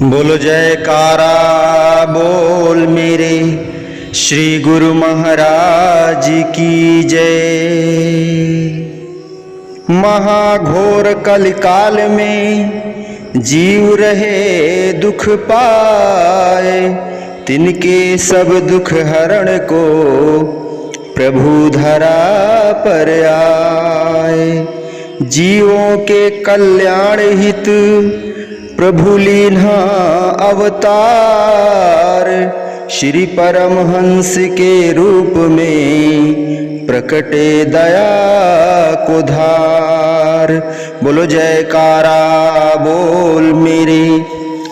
बोलो जयकारा बोल मेरे श्री गुरु महाराज की जय। महाघोर कलिकाल में जीव रहे दुख पाए, तिनके सब दुख हरण को प्रभु धरा पर आए। जीवों के कल्याण हित प्रभु लीन्हा अवतार, श्री परमहंस के रूप में प्रकटे दया को धार। बोलो जयकारा बोल मेरे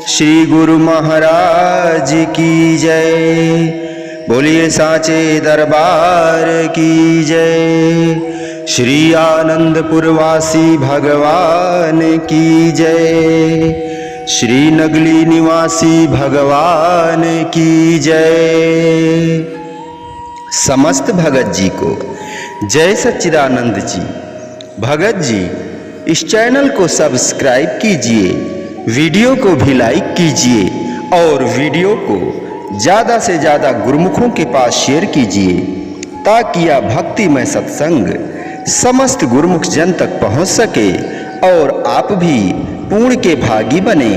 श्री गुरु महाराज की जय। बोलिए साचे दरबार की जय। श्री आनंदपुर वासी भगवान की जय। श्री नगली निवासी भगवान की जय। समस्त भगत जी को जय सच्चिदानंद जी। भगत जी इस चैनल को सब्सक्राइब कीजिए, वीडियो को भी लाइक कीजिए और वीडियो को ज़्यादा से ज़्यादा गुरुमुखों के पास शेयर कीजिए, ताकि यह भक्तिमय सत्संग समस्त गुरुमुख जन तक पहुंच सके और आप भी पूर्ण के भागी बने।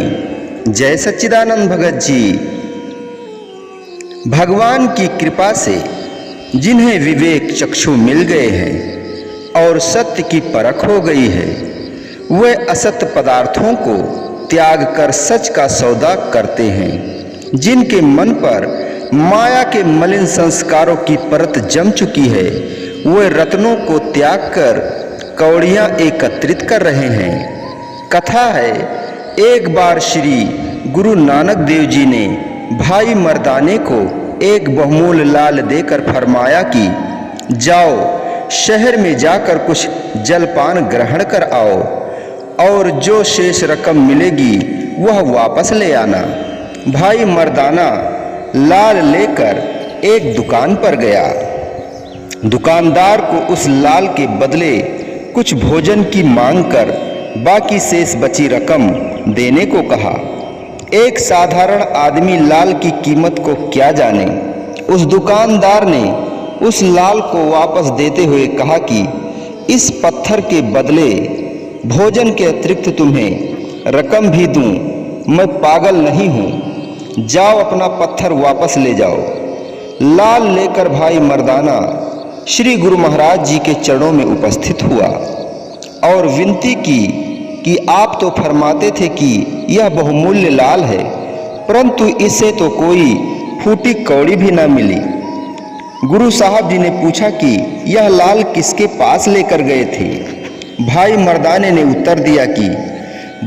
जय सच्चिदानंद भगत जी। भगवान की कृपा से जिन्हें विवेक चक्षु मिल गए हैं और सत्य की परख हो गई है, वे असत्य पदार्थों को त्याग कर सच का सौदा करते हैं। जिनके मन पर माया के मलिन संस्कारों की परत जम चुकी है, वे रत्नों को त्याग कर कौड़ियां एकत्रित कर रहे हैं। कथा है, एक बार श्री गुरु नानक देव जी ने भाई मर्दाने को एक बहुमूल्य लाल देकर फरमाया कि जाओ शहर में जाकर कुछ जलपान ग्रहण कर आओ और जो शेष रकम मिलेगी वह वापस ले आना। भाई मर्दाना लाल लेकर एक दुकान पर गया। दुकानदार को उस लाल के बदले कुछ भोजन की मांग कर बाकी शेष बची रकम देने को कहा। एक साधारण आदमी लाल की कीमत को क्या जाने, उस दुकानदार ने उस लाल को वापस देते हुए कहा कि इस पत्थर के बदले भोजन के अतिरिक्त तुम्हें रकम भी दूं, मैं पागल नहीं हूं, जाओ अपना पत्थर वापस ले जाओ। लाल लेकर भाई मर्दाना श्री गुरु महाराज जी के चरणों में उपस्थित हुआ और विनती की कि आप तो फरमाते थे कि यह बहुमूल्य लाल है, परंतु इससे तो कोई फूटी कौड़ी भी न मिली। गुरु साहब जी ने पूछा कि यह लाल किसके पास लेकर गए थे। भाई मर्दाने ने उत्तर दिया कि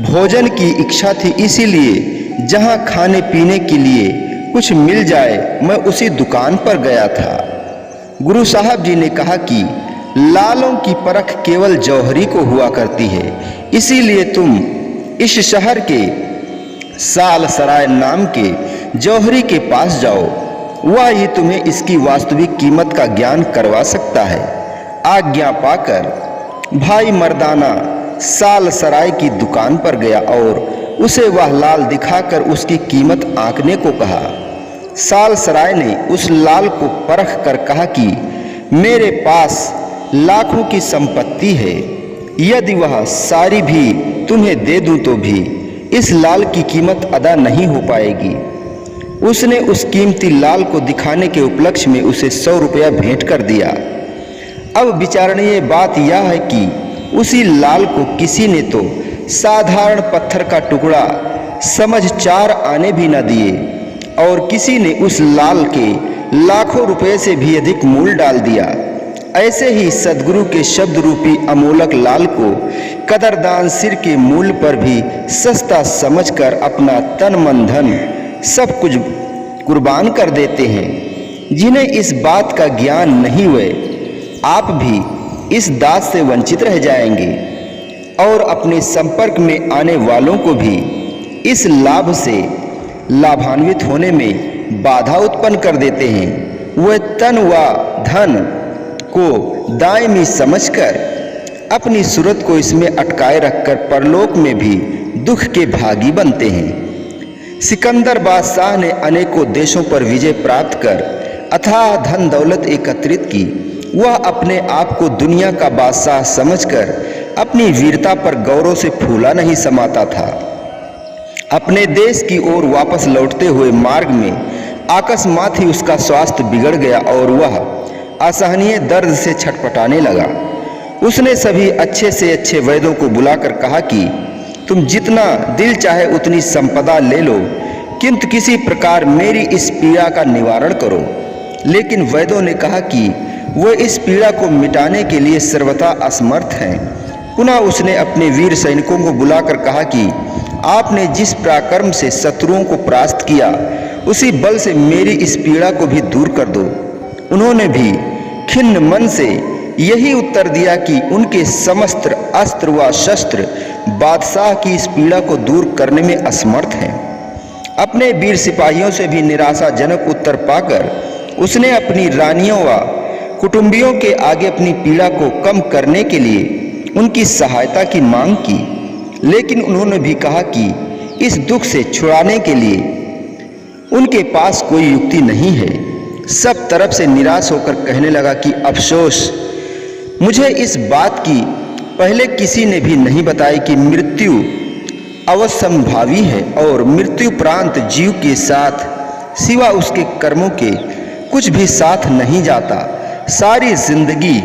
भोजन की इच्छा थी, इसीलिए जहां खाने पीने के लिए कुछ मिल जाए मैं उसी दुकान पर गया था। गुरु साहब जी ने कहा कि लालों की परख केवल जौहरी को हुआ करती है, इसीलिए तुम इस शहर के साल सराय नाम के जौहरी के पास जाओ, वह ही तुम्हें इसकी वास्तविक कीमत का ज्ञान करवा सकता है। आज्ञा पाकर भाई मर्दाना साल सराय की दुकान पर गया और उसे वह लाल दिखाकर उसकी कीमत आंकने को कहा। साल सराय ने उस लाल को परख कर कहा कि मेरे पास लाखों की संपत्ति है, यदि वह सारी भी तुम्हें दे दूं तो भी इस लाल की कीमत अदा नहीं हो पाएगी। उसने उस कीमती लाल को दिखाने के उपलक्ष्य में उसे 100 रुपया भेंट कर दिया। अब विचारणीय बात यह है कि उसी लाल को किसी ने तो साधारण पत्थर का टुकड़ा समझ 4 आने भी न दिए और किसी ने उस लाल के लाखों रुपए से भी अधिक मूल्य डाल दिया। ऐसे ही सद्गुरु के शब्द रूपी अमोलक लाल को कदरदान सिर के मूल्य पर भी सस्ता समझकर अपना तन मन धन सब कुछ कुर्बान कर देते हैं। जिन्हें इस बात का ज्ञान नहीं हुए, आप भी इस दात से वंचित रह जाएंगे और अपने संपर्क में आने वालों को भी इस लाभ से लाभान्वित होने में बाधा उत्पन्न कर देते हैं। वह तन व धन को दायमी समझकर अपनी सूरत को इसमें अटकाए रखकर परलोक में भी दुख के भागी बनते हैं। सिकंदर बादशाह ने अनेकों देशों पर विजय प्राप्त कर अथाह धन दौलत एकत्रित की। वह अपने आप को दुनिया का बादशाह समझकर अपनी वीरता पर गौरव से फूला नहीं समाता था। अपने देश की ओर वापस लौटते हुए मार्ग में अकस्मात ही उसका स्वास्थ्य बिगड़ गया और वह असहनीय दर्द से छटपटाने लगा। उसने सभी अच्छे से अच्छे वैद्यों को बुलाकर कहा कि तुम जितना दिल चाहे उतनी संपदा ले लो, किंतु किसी प्रकार मेरी इस पीड़ा का निवारण करो। लेकिन वैद्यों ने कहा कि वह इस पीड़ा को मिटाने के लिए सर्वथा असमर्थ हैं। पुनः उसने अपने वीर सैनिकों को बुलाकर कहा कि आपने जिस पराक्रम से शत्रुओं को परास्त किया, उसी बल से मेरी इस पीड़ा को भी दूर कर दो। उन्होंने भी खिन्न मन से यही उत्तर दिया कि उनके समस्त अस्त्र व शस्त्र बादशाह की इस पीड़ा को दूर करने में असमर्थ हैं। अपने वीर सिपाहियों से भी निराशाजनक उत्तर पाकर उसने अपनी रानियों व कुटुंबियों के आगे अपनी पीड़ा को कम करने के लिए उनकी सहायता की मांग की। लेकिन उन्होंने भी कहा कि इस दुख से छुड़ाने के लिए उनके पास कोई युक्ति नहीं है। सब तरफ से निराश होकर कहने लगा कि अफसोस, मुझे इस बात की पहले किसी ने भी नहीं बताई कि मृत्यु अवश्यंभावी है और मृत्युपरांत जीव के साथ सिवा उसके कर्मों के कुछ भी साथ नहीं जाता। सारी जिंदगी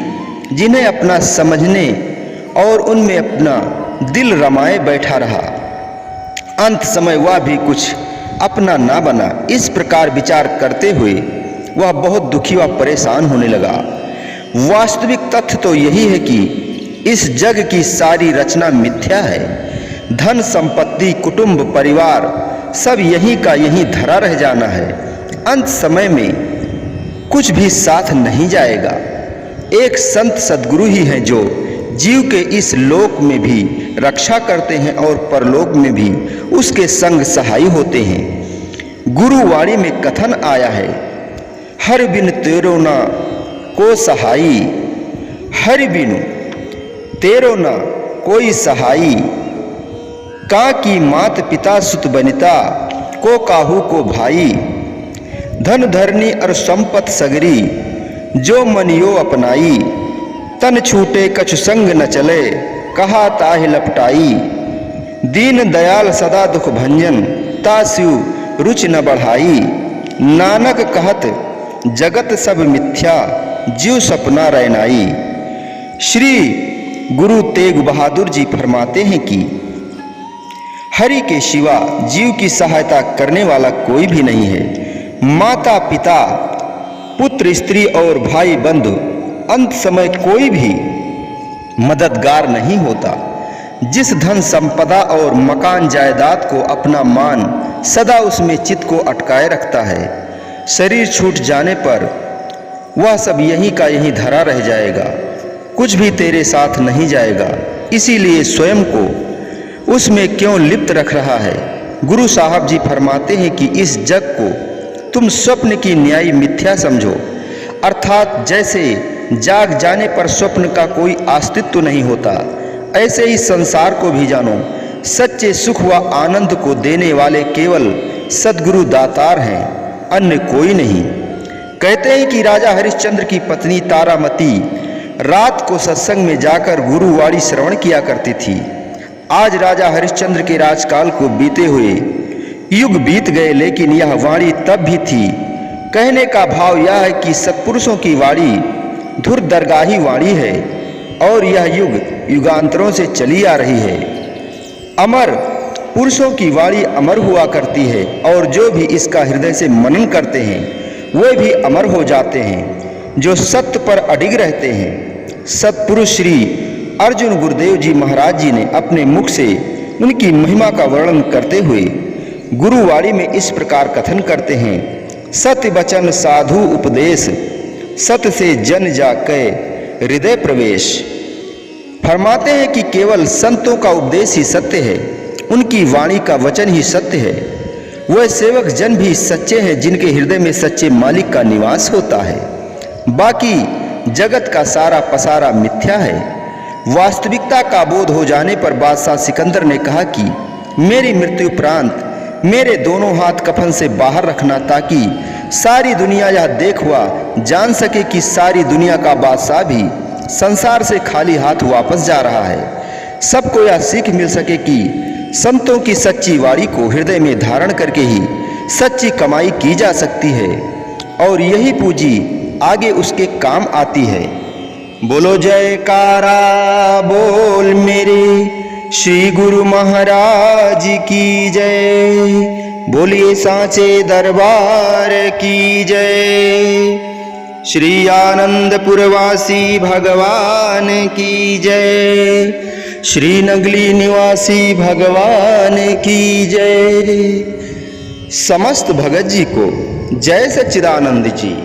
जिन्हें अपना समझने और उनमें अपना दिल रमाए बैठा रहा, अंत समय वह भी कुछ अपना ना बना। इस प्रकार विचार करते हुए वह बहुत दुखी व परेशान होने लगा। वास्तविक तथ्य तो यही है कि इस जग की सारी रचना मिथ्या है। धन संपत्ति कुटुंब परिवार सब यहीं का यहीं धरा रह जाना है। अंत समय में कुछ भी साथ नहीं जाएगा। एक संत सद्गुरु ही हैं जो जीव के इस लोक में भी रक्षा करते हैं और परलोक में भी उसके संग सहाय होते हैं। गुरुवाणी में कथन आया है, हर बिन तेरो ना को सहाई, हर बिनु तेरो ना कोई सहाई, का की मात पिता सुत बनिता, को काहू को भाई। धन धरनी और संपत सगरी, जो मनियो अपनाई, तन छूटे कछु संग न चले, कहा ताहि लपटाई। दीन दयाल सदा दुख भंजन, तास्यु रुचि न बढ़ाई। नानक कहत जगत सब मिथ्या, जीव सपना रैनाई। श्री गुरु तेग बहादुर जी फरमाते हैं कि हरि के सिवा जीव की सहायता करने वाला कोई भी नहीं है। माता पिता पुत्र स्त्री और भाई बंधु अंत समय कोई भी मददगार नहीं होता। जिस धन संपदा और मकान जायदाद को अपना मान सदा उसमें चित्त को अटकाए रखता है, शरीर छूट जाने पर वह सब यहीं का यहीं धरा रह जाएगा, कुछ भी तेरे साथ नहीं जाएगा। इसीलिए स्वयं को उसमें क्यों लिप्त रख रहा है। गुरु साहब जी फरमाते हैं कि इस जग को तुम स्वप्न की न्यायी मिथ्या समझो, अर्थात जैसे जाग जाने पर स्वप्न का कोई अस्तित्व नहीं होता, ऐसे ही संसार को भी जानो। सच्चे सुख व आनंद को देने वाले केवल सद्गुरु दातार हैं, अन्य कोई नहीं। कहते हैं कि राजा हरिश्चंद्र की पत्नी तारामती रात को सत्संग में जाकर गुरुवाणी श्रवण किया करती थी। आज राजा हरिश्चंद्र के राजकाल को बीते हुए युग बीत गए, लेकिन यह वाणी तब भी थी। कहने का भाव यह है कि सत्पुरुषों की वाणी धुर दरगाही वाणी है और यह युग युगांतरों से चली आ रही है। अमर पुरुषों की वाणी अमर हुआ करती है और जो भी इसका हृदय से मनन करते हैं वे भी अमर हो जाते हैं, जो सत्य पर अडिग रहते हैं। सत्पुरुष श्री अर्जुन गुरुदेव जी महाराज जी ने अपने मुख से उनकी महिमा का वर्णन करते हुए गुरुवाणी में इस प्रकार कथन करते हैं, सत्य वचन साधु उपदेश, सत्य से जन जाके हृदय प्रवेश। फरमाते हैं कि केवल संतों का उपदेश ही सत्य है, उनकी वाणी का वचन ही सत्य है। वह सेवक जन भी सच्चे हैं जिनके हृदय में सच्चे मालिक का निवास होता है। बाकी जगत का सारा पसारा मिथ्या है। वास्तविकता का बोध हो जाने पर बादशाह सिकंदर ने कहा कि मेरी मृत्यु उपरांत मेरे दोनों हाथ कफन से बाहर रखना, ताकि सारी दुनिया यह देख हुआ जान सके कि सारी दुनिया का बादशाह भी संसार से खाली हाथ वापस जा रहा है। सबको यह सीख मिल सके कि संतों की सच्ची वाणी को हृदय में धारण करके ही सच्ची कमाई की जा सकती है, और यही पूंजी आगे उसके काम आती है। बोलो जयकारा बोल मेरे श्री गुरु महाराज की जय। बोलिए सांचे दरबार की जय। श्री आनंदपुरवासी भगवान की जय। श्री नगली निवासी भगवान की जय। समस्त भगत जी को जय सच्चिदानंद जी।